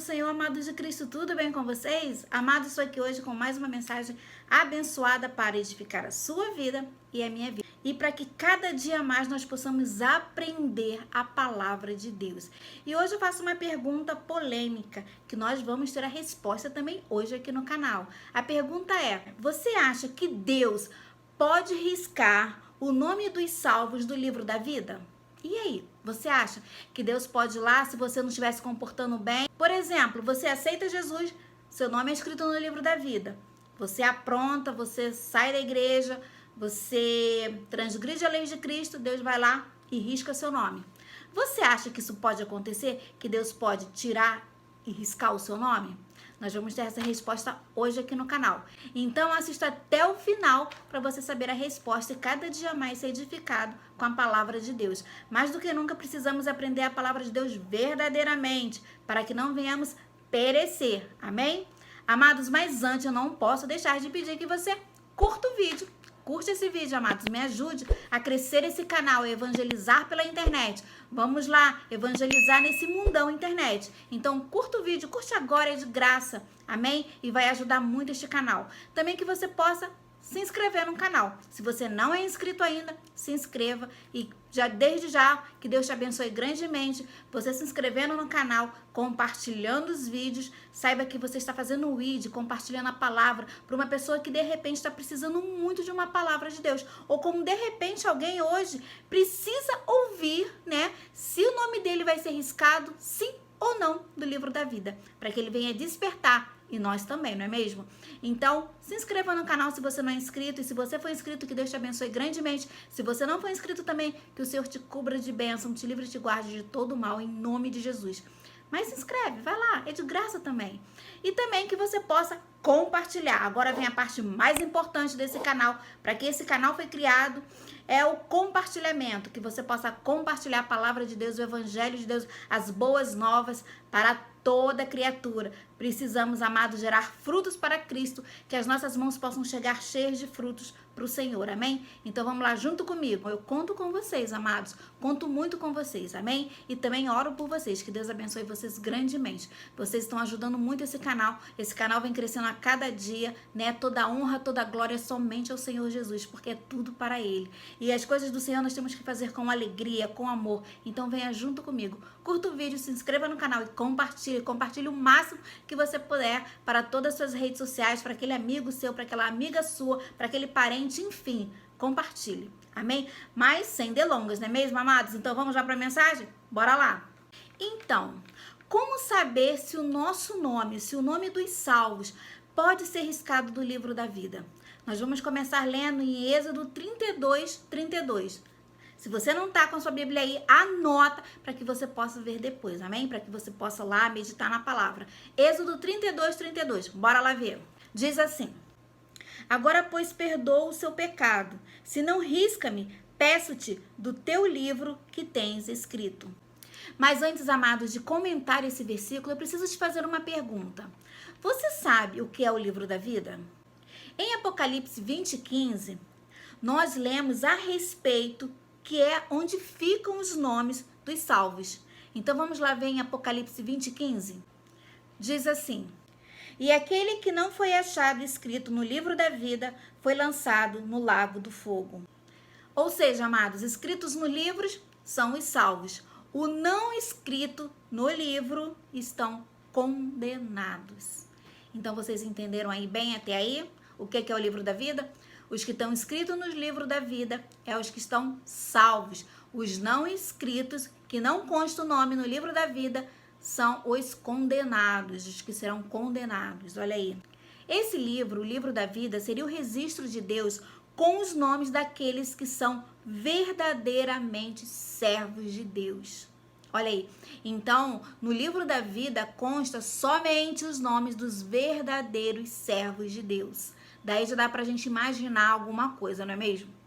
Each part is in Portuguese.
Senhor, amados de Cristo, tudo bem com vocês? Amados, estou aqui hoje com mais uma mensagem abençoada para edificar a sua vida e a minha vida. E para que cada dia mais nós possamos aprender a palavra de Deus. E hoje eu faço uma pergunta polêmica, que nós vamos ter a resposta também hoje aqui no canal. A pergunta é: você acha que Deus pode riscar o nome dos salvos do livro da vida? E aí, você acha que Deus pode ir lá se você não estiver se comportando bem? Por exemplo, você aceita Jesus, seu nome é escrito no livro da vida. Você apronta, você sai da igreja, você transgride a lei de Cristo, Deus vai lá e risca seu nome. Você acha que isso pode acontecer? Que Deus pode tirar e riscar o seu nome? Nós vamos ter essa resposta hoje aqui no canal. Então assista até o final para você saber a resposta e cada dia mais ser edificado com a palavra de Deus. Mais do que nunca precisamos aprender a palavra de Deus verdadeiramente para que não venhamos perecer. Amém? Amados, mas antes eu não posso deixar de pedir que você curta o vídeo. Curte esse vídeo, amados, me ajude a crescer esse canal, a evangelizar pela internet. Vamos lá, evangelizar nesse mundão internet. Então, curta o vídeo, curte agora, é de graça, amém? E vai ajudar muito este canal. Também que você possa se inscrever no canal. Se você não é inscrito ainda, se inscreva e desde já, que Deus te abençoe grandemente. Você se inscrevendo no canal, compartilhando os vídeos, saiba que você está fazendo o vídeo, compartilhando a palavra para uma pessoa que de repente está precisando muito de uma palavra de Deus. Ou como de repente alguém hoje precisa ouvir, né, se o nome dele vai ser riscado, sim ou não, do livro da vida, para que ele venha despertar. E nós também, não é mesmo? Então, se inscreva no canal se você não é inscrito. E se você for inscrito, que Deus te abençoe grandemente. Se você não for inscrito também, que o Senhor te cubra de bênção, te livre e te guarde de todo mal, em nome de Jesus. Mas se inscreve, vai lá, é de graça também. E também que você possa compartilhar. Agora vem a parte mais importante desse canal, para que esse canal foi criado, é o compartilhamento, que você possa compartilhar a palavra de Deus, o evangelho de Deus, as boas novas para toda criatura. Precisamos, amados, gerar frutos para Cristo, que as nossas mãos possam chegar cheias de frutos para o Senhor, amém? Então vamos lá junto comigo, eu conto com vocês, amados, conto muito com vocês, amém? E também oro por vocês, que Deus abençoe vocês grandemente. Vocês estão ajudando muito esse canal vem crescendo a cada dia, né? Toda honra, toda glória somente ao Senhor Jesus, porque é tudo para Ele. E as coisas do Senhor nós temos que fazer com alegria, com amor. Então venha junto comigo, curta o vídeo, se inscreva no canal e compartilhe o máximo que você puder para todas as suas redes sociais, para aquele amigo seu, para aquela amiga sua, para aquele parente, enfim, compartilhe, amém? Mas sem delongas, não é mesmo, amados? Então vamos já para a mensagem? Bora lá! Então, como saber se o nosso nome, se o nome dos salvos pode ser riscado do livro da vida? Nós vamos começar lendo em Êxodo 32:32. Se você não está com a sua Bíblia aí, anota para que você possa ver depois, amém? Para que você possa lá meditar na palavra. Êxodo 32:32. Bora lá ver. Diz assim: agora, pois, perdoa o seu pecado. Se não, risca-me, peço-te do teu livro que tens escrito. Mas antes, amados, de comentar esse versículo, eu preciso te fazer uma pergunta. Você sabe o que é o livro da vida? Em Apocalipse 20:15, nós lemos a respeito que é onde ficam os nomes dos salvos. Então vamos lá ver em Apocalipse 20:15. Diz assim: e aquele que não foi achado escrito no livro da vida foi lançado no lago do fogo. Ou seja, amados, escritos no livro são os salvos. O não escrito no livro estão condenados. Então vocês entenderam aí bem até aí o que é o livro da vida? Os que estão escritos no livro da vida é os que estão salvos. Os não escritos, que não consta o nome no livro da vida, são os condenados, os que serão condenados. Olha aí. Esse livro, o livro da vida, seria o registro de Deus com os nomes daqueles que são verdadeiramente servos de Deus. Olha aí. Então, no livro da vida consta somente os nomes dos verdadeiros servos de Deus. Daí já dá pra gente imaginar alguma coisa, não é mesmo?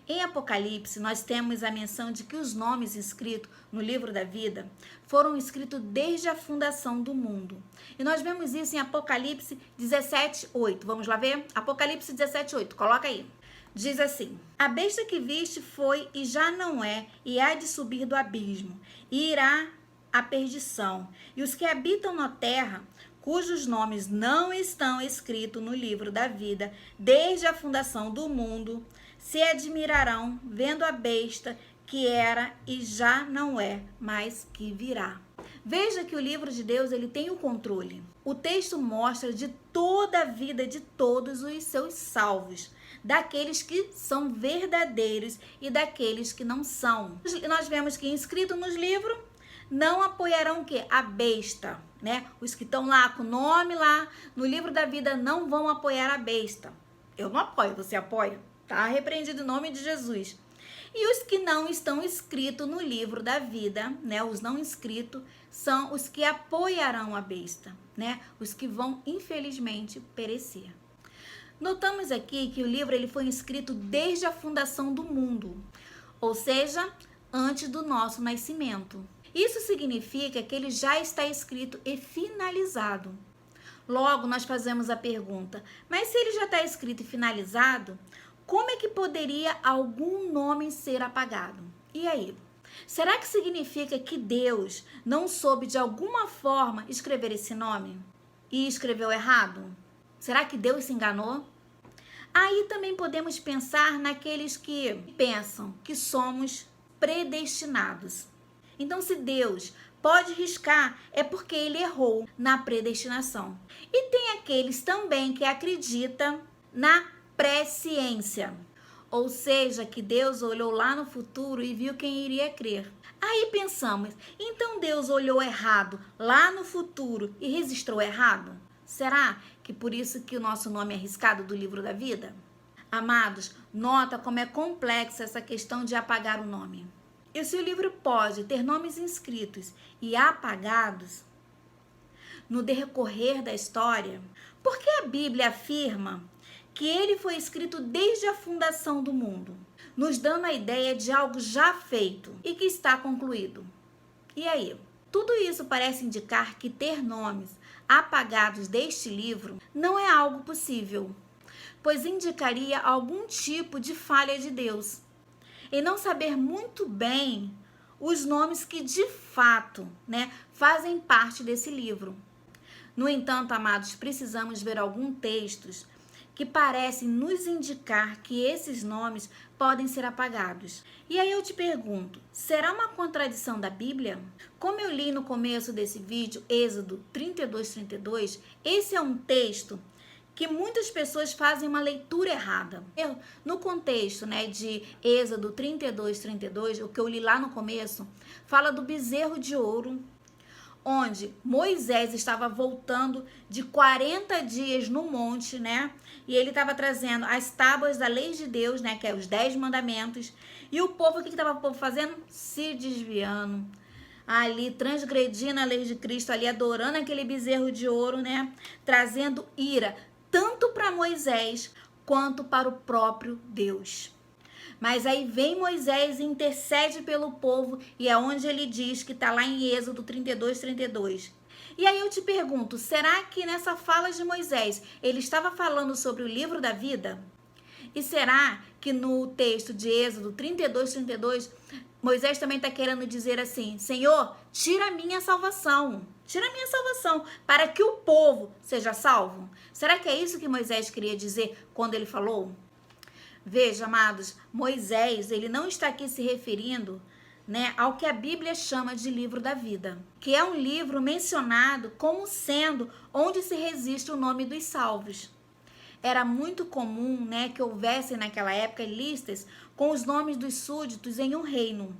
Em Apocalipse, nós temos a menção de que os nomes escritos no livro da vida foram escritos desde a fundação do mundo. E nós vemos isso em Apocalipse 17:8. Vamos lá ver? Apocalipse 17:8. Coloca aí. Diz assim: a besta que viste foi e já não é, e há de subir do abismo, e irá à perdição, e os que habitam na terra, cujos nomes não estão escritos no livro da vida, desde a fundação do mundo, se admirarão vendo a besta que era e já não é, mas que virá. Veja que o livro de Deus, ele tem o controle. O texto mostra de toda a vida de todos os seus salvos, daqueles que são verdadeiros e daqueles que não são. Nós vemos que inscrito nos livros não apoiarão o quê? A besta, né? Os que estão lá com o nome lá no livro da vida não vão apoiar a besta. Eu não apoio, você apoia? Tá repreendido em nome de Jesus. E os que não estão escritos no livro da vida, né? Os não inscritos são os que apoiarão a besta, né? Os que vão, infelizmente, perecer. Notamos aqui que o livro ele foi escrito desde a fundação do mundo, ou seja, antes do nosso nascimento. Isso significa que ele já está escrito e finalizado. Logo, nós fazemos a pergunta, mas se ele já está escrito e finalizado, como é que poderia algum nome ser apagado? E aí? Será que significa que Deus não soube de alguma forma escrever esse nome? E escreveu errado? Será que Deus se enganou? Aí também podemos pensar naqueles que pensam que somos predestinados. Então, se Deus pode riscar, é porque ele errou na predestinação. E tem aqueles também que acreditam na presciência, ou seja, que Deus olhou lá no futuro e viu quem iria crer. Aí pensamos, então Deus olhou errado lá no futuro e registrou errado? Será que por isso que o nosso nome é riscado do livro da vida? Amados, nota como é complexa essa questão de apagar o nome. E se o livro pode ter nomes inscritos e apagados no decorrer da história, por que a Bíblia afirma que ele foi escrito desde a fundação do mundo, nos dando a ideia de algo já feito e que está concluído? E aí? Tudo isso parece indicar que ter nomes apagados deste livro não é algo possível, pois indicaria algum tipo de falha de Deus, em não saber muito bem os nomes que de fato, fazem parte desse livro. No entanto, amados, precisamos ver alguns textos que parecem nos indicar que esses nomes podem ser apagados. E aí eu te pergunto, será uma contradição da Bíblia? Como eu li no começo desse vídeo, Êxodo 32:32, esse é um texto que muitas pessoas fazem uma leitura errada. No contexto, de Êxodo 32:32, o que eu li lá no começo, fala do bezerro de ouro, onde Moisés estava voltando de 40 dias no monte, e ele estava trazendo as tábuas da lei de Deus, que é os 10 mandamentos, e o povo, o que estava o povo fazendo? Se desviando, ali transgredindo a lei de Cristo, ali adorando aquele bezerro de ouro, trazendo ira, tanto para Moisés quanto para o próprio Deus. Mas aí vem Moisés e intercede pelo povo, e é onde ele diz que está lá em Êxodo 32:32. E aí eu te pergunto, será que nessa fala de Moisés, ele estava falando sobre o livro da vida? E será que no texto de Êxodo 32:32, Moisés também está querendo dizer assim, Senhor, tira a minha salvação, para que o povo seja salvo? Será que é isso que Moisés queria dizer quando ele falou? Veja, amados, Moisés, ele não está aqui se referindo, ao que a Bíblia chama de livro da vida, que é um livro mencionado como sendo onde se registra o nome dos salvos. Era muito comum, que houvesse naquela época listas com os nomes dos súditos em um reino.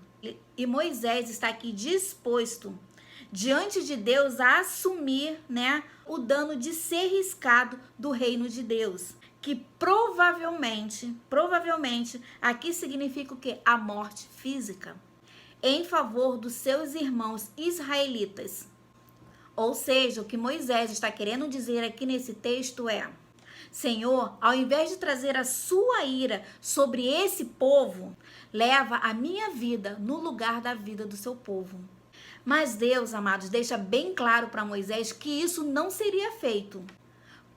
E Moisés está aqui disposto diante de Deus a assumir, o dano de ser riscado do reino de Deus, que provavelmente, aqui significa o quê? A morte física, em favor dos seus irmãos israelitas. Ou seja, o que Moisés está querendo dizer aqui nesse texto é, Senhor, ao invés de trazer a sua ira sobre esse povo, leva a minha vida no lugar da vida do seu povo. Mas Deus, amados, deixa bem claro para Moisés que isso não seria feito,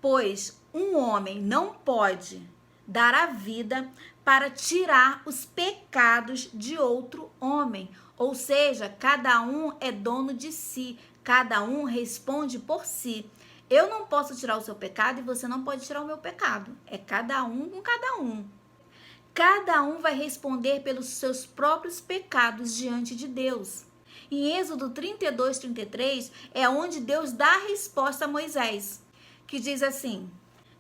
pois um homem não pode, dar a vida para tirar os pecados de outro homem. Ou seja, cada um é dono de si, cada um responde por si. Eu não posso tirar o seu pecado e você não pode tirar o meu pecado. É cada um com cada um. Cada um vai responder pelos seus próprios pecados diante de Deus. Em Êxodo 32, 33, é onde Deus dá a resposta a Moisés, que diz assim: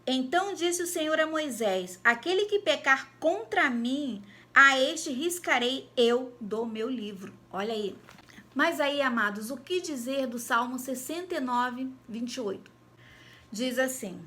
então disse o Senhor a Moisés: aquele que pecar contra mim, a este riscarei eu do meu livro. Olha aí. Mas aí, amados, o que dizer do Salmo 69, 28? Diz assim: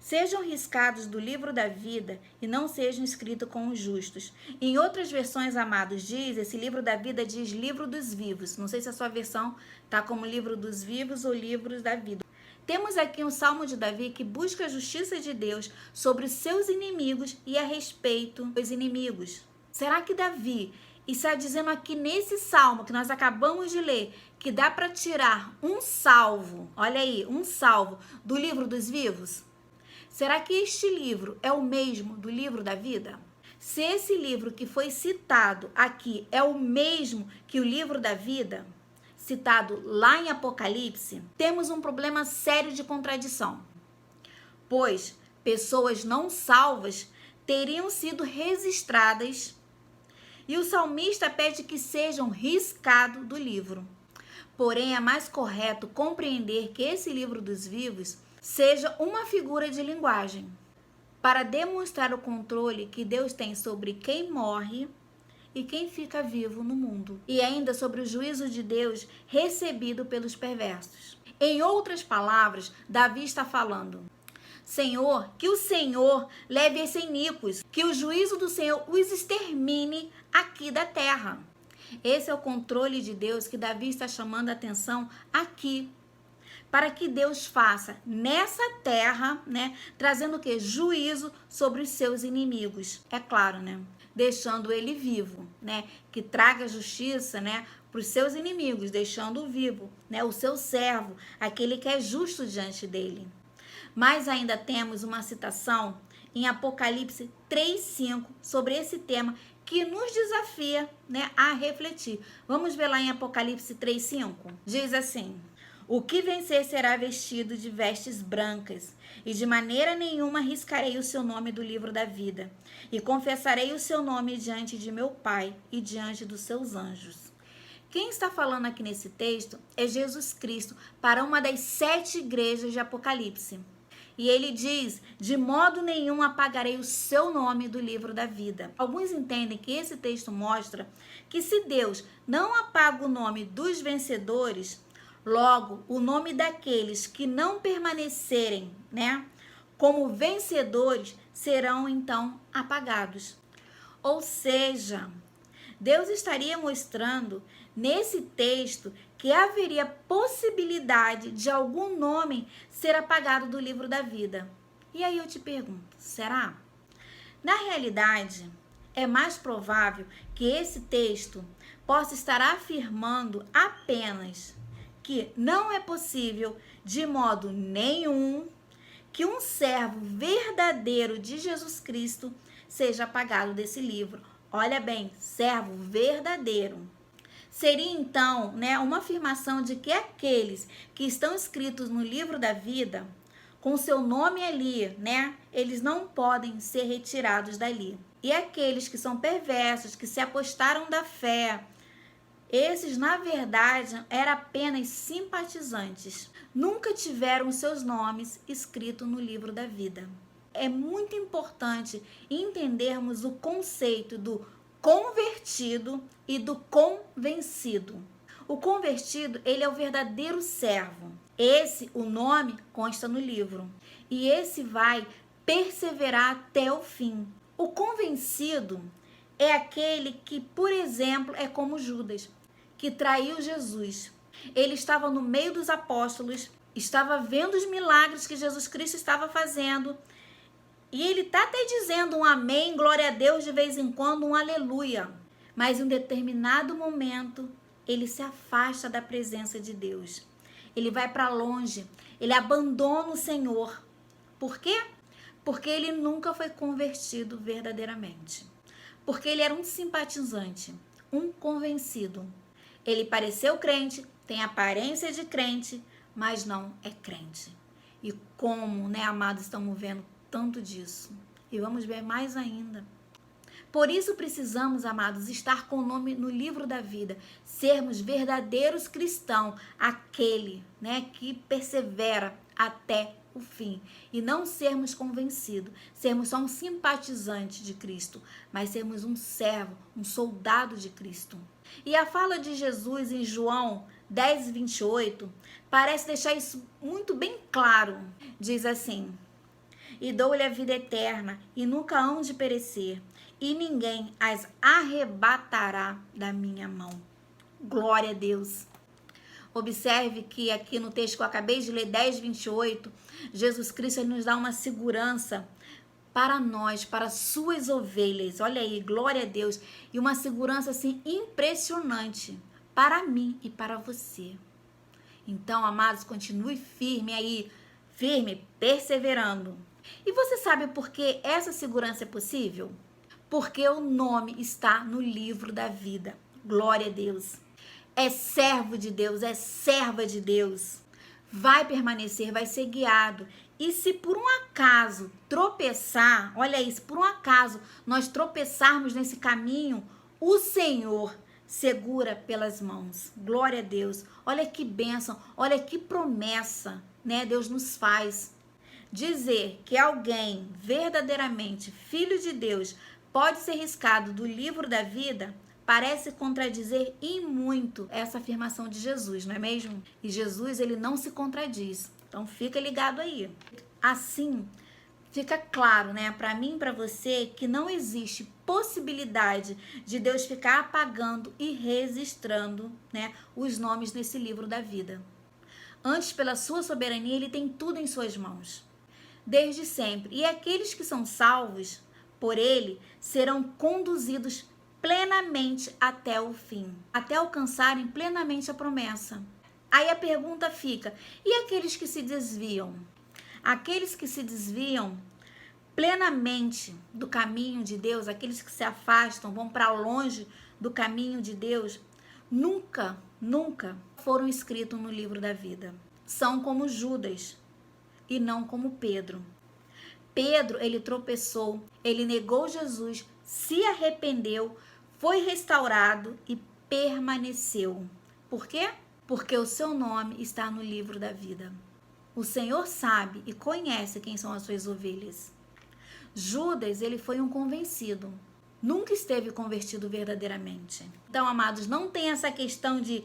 sejam riscados do livro da vida e não sejam escritos com os justos. Em outras versões, amados, diz, esse livro da vida diz livro dos vivos. Não sei se a sua versão está como livro dos vivos ou livros da vida. Temos aqui um salmo de Davi que busca a justiça de Deus sobre os seus inimigos e a respeito dos inimigos. Será que Davi está dizendo aqui nesse salmo que nós acabamos de ler que dá para tirar um salvo, olha aí, um salvo do livro dos vivos? Será que este livro é o mesmo do livro da vida? Se esse livro que foi citado aqui é o mesmo que o livro da vida, citado lá em Apocalipse, temos um problema sério de contradição. Pois pessoas não salvas teriam sido registradas e o salmista pede que sejam riscados do livro. Porém, é mais correto compreender que esse livro dos vivos seja uma figura de linguagem para demonstrar o controle que Deus tem sobre quem morre e quem fica vivo no mundo, e ainda sobre o juízo de Deus recebido pelos perversos. Em outras palavras, Davi está falando: Senhor, que o Senhor leve esses iníquos, que o juízo do Senhor os extermine aqui da terra. Esse é o controle de Deus que Davi está chamando a atenção aqui, para que Deus faça nessa terra, né, trazendo o quê? Juízo sobre os seus inimigos. É claro, né? Deixando ele vivo, né? Que traga justiça, né, para os seus inimigos, deixando-o vivo, né? O seu servo, aquele que é justo diante dele. Mas ainda temos uma citação em Apocalipse 3:5 sobre esse tema que nos desafia, né, a refletir. Vamos ver lá em Apocalipse 3:5. Diz assim: o que vencer será vestido de vestes brancas, e de maneira nenhuma riscarei o seu nome do livro da vida, e confessarei o seu nome diante de meu Pai e diante dos seus anjos. Quem está falando aqui nesse texto é Jesus Cristo para uma das 7 igrejas de Apocalipse. E ele diz: de modo nenhum apagarei o seu nome do livro da vida. Alguns entendem que esse texto mostra que se Deus não apaga o nome dos vencedores, logo, o nome daqueles que não permanecerem, né, como vencedores, serão então apagados. Ou seja, Deus estaria mostrando nesse texto que haveria possibilidade de algum nome ser apagado do livro da vida. E aí eu te pergunto, será? Na realidade, é mais provável que esse texto possa estar afirmando apenas que não é possível, de modo nenhum, que um servo verdadeiro de Jesus Cristo seja apagado desse livro. Olha bem, servo verdadeiro. Seria então, né, uma afirmação de que aqueles que estão escritos no livro da vida, com seu nome ali, né, eles não podem ser retirados dali. E aqueles que são perversos, que se apostaram da fé, esses, na verdade, eram apenas simpatizantes. Nunca tiveram seus nomes escritos no livro da vida. É muito importante entendermos o conceito do convertido e do convencido. O convertido, ele é o verdadeiro servo. Esse, o nome, consta no livro. E esse vai perseverar até o fim. O convencido é aquele que, por exemplo, é como Judas, que traiu Jesus. Ele estava no meio dos apóstolos, estava vendo os milagres que Jesus Cristo estava fazendo, e ele está até dizendo um amém, glória a Deus, de vez em quando, um aleluia. Mas em um determinado momento, ele se afasta da presença de Deus. Ele vai para longe, ele abandona o Senhor. Por quê? Porque ele nunca foi convertido verdadeiramente. Porque ele era um simpatizante, um convencido. Ele pareceu crente, tem aparência de crente, mas não é crente. E como, né, amados, estamos vendo tanto disso. E vamos ver mais ainda. Por isso precisamos, amados, estar com o nome no livro da vida, sermos verdadeiros cristãos, aquele, né, que persevera até o fim, e não sermos convencidos, sermos só um simpatizante de Cristo, mas sermos um servo, um soldado de Cristo. E a fala de Jesus em João 10:28 parece deixar isso muito bem claro. Diz assim: e dou-lhe a vida eterna, e nunca hão de perecer, e ninguém as arrebatará da minha mão. Glória a Deus. Observe que aqui no texto que eu acabei de ler, 10:28, Jesus Cristo ele nos dá uma segurança para nós, para suas ovelhas. Olha aí, glória a Deus. E uma segurança assim impressionante para mim e para você. Então, amados, continue firme aí, firme, perseverando. E você sabe por que essa segurança é possível? Porque o nome está no livro da vida. Glória a Deus. É servo de Deus, é serva de Deus. Vai permanecer, vai ser guiado. E se por um acaso tropeçar, olha isso, por um acaso nós tropeçarmos nesse caminho, o Senhor segura pelas mãos. Glória a Deus. Olha que bênção, olha que promessa, né? Deus nos faz. Dizer que alguém verdadeiramente filho de Deus pode ser riscado do livro da vida parece contradizer em muito essa afirmação de Jesus, não é mesmo? E Jesus, ele não se contradiz. Então fica ligado aí. Assim, fica claro, né, para mim e para você que não existe possibilidade de Deus ficar apagando e registrando, né, os nomes nesse livro da vida. Antes, pela sua soberania, ele tem tudo em suas mãos. Desde sempre. E aqueles que são salvos por ele serão conduzidos plenamente até o fim, até alcançarem plenamente a promessa. Aí a pergunta fica: e aqueles que se desviam? Aqueles que se desviam plenamente do caminho de Deus, aqueles que se afastam, vão para longe do caminho de Deus, nunca foram escritos no livro da vida. São como Judas e não como Pedro. Pedro, ele tropeçou, ele negou Jesus, se arrependeu, foi restaurado e permaneceu. Por quê? Porque o seu nome está no livro da vida. O Senhor sabe e conhece quem são as suas ovelhas. Judas, ele foi um convencido. Nunca esteve convertido verdadeiramente. Então, amados, não tem essa questão de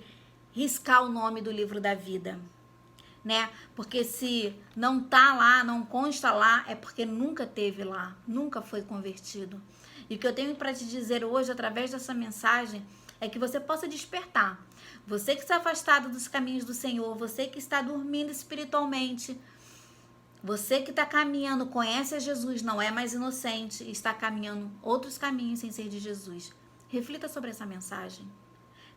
riscar o nome do livro da vida, né? Porque se não tá lá, não consta lá, é porque nunca teve lá, nunca foi convertido. E o que eu tenho para te dizer hoje, através dessa mensagem, é que você possa despertar. Você que está afastado dos caminhos do Senhor, você que está dormindo espiritualmente, você que está caminhando, conhece a Jesus, não é mais inocente, e está caminhando outros caminhos sem ser de Jesus. Reflita sobre essa mensagem,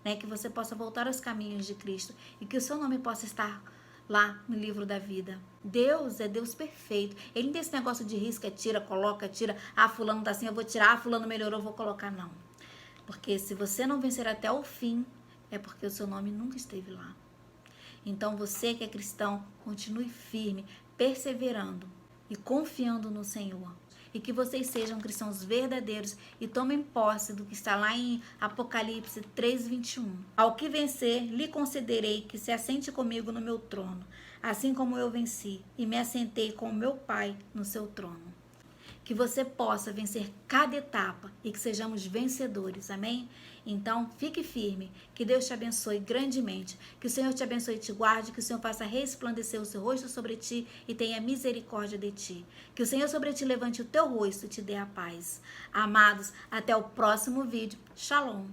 né? Que você possa voltar aos caminhos de Cristo e que o seu nome possa estar lá no livro da vida. Deus é Deus perfeito. Ele não tem esse negócio de risca, tira, coloca, tira. Ah, fulano tá assim, eu vou tirar. Ah, fulano melhorou, eu vou colocar. Não. Porque se você não vencer até o fim, é porque o seu nome nunca esteve lá. Então você que é cristão, continue firme, perseverando e confiando no Senhor. E que vocês sejam cristãos verdadeiros e tomem posse do que está lá em Apocalipse 3:21. Ao que vencer, lhe concederei que se assente comigo no meu trono, assim como eu venci e me assentei com o meu Pai no seu trono. Que você possa vencer cada etapa e que sejamos vencedores, amém? Então, fique firme, que Deus te abençoe grandemente, que o Senhor te abençoe e te guarde, que o Senhor faça resplandecer o seu rosto sobre ti e tenha misericórdia de ti. Que o Senhor sobre ti levante o teu rosto e te dê a paz. Amados, até o próximo vídeo. Shalom.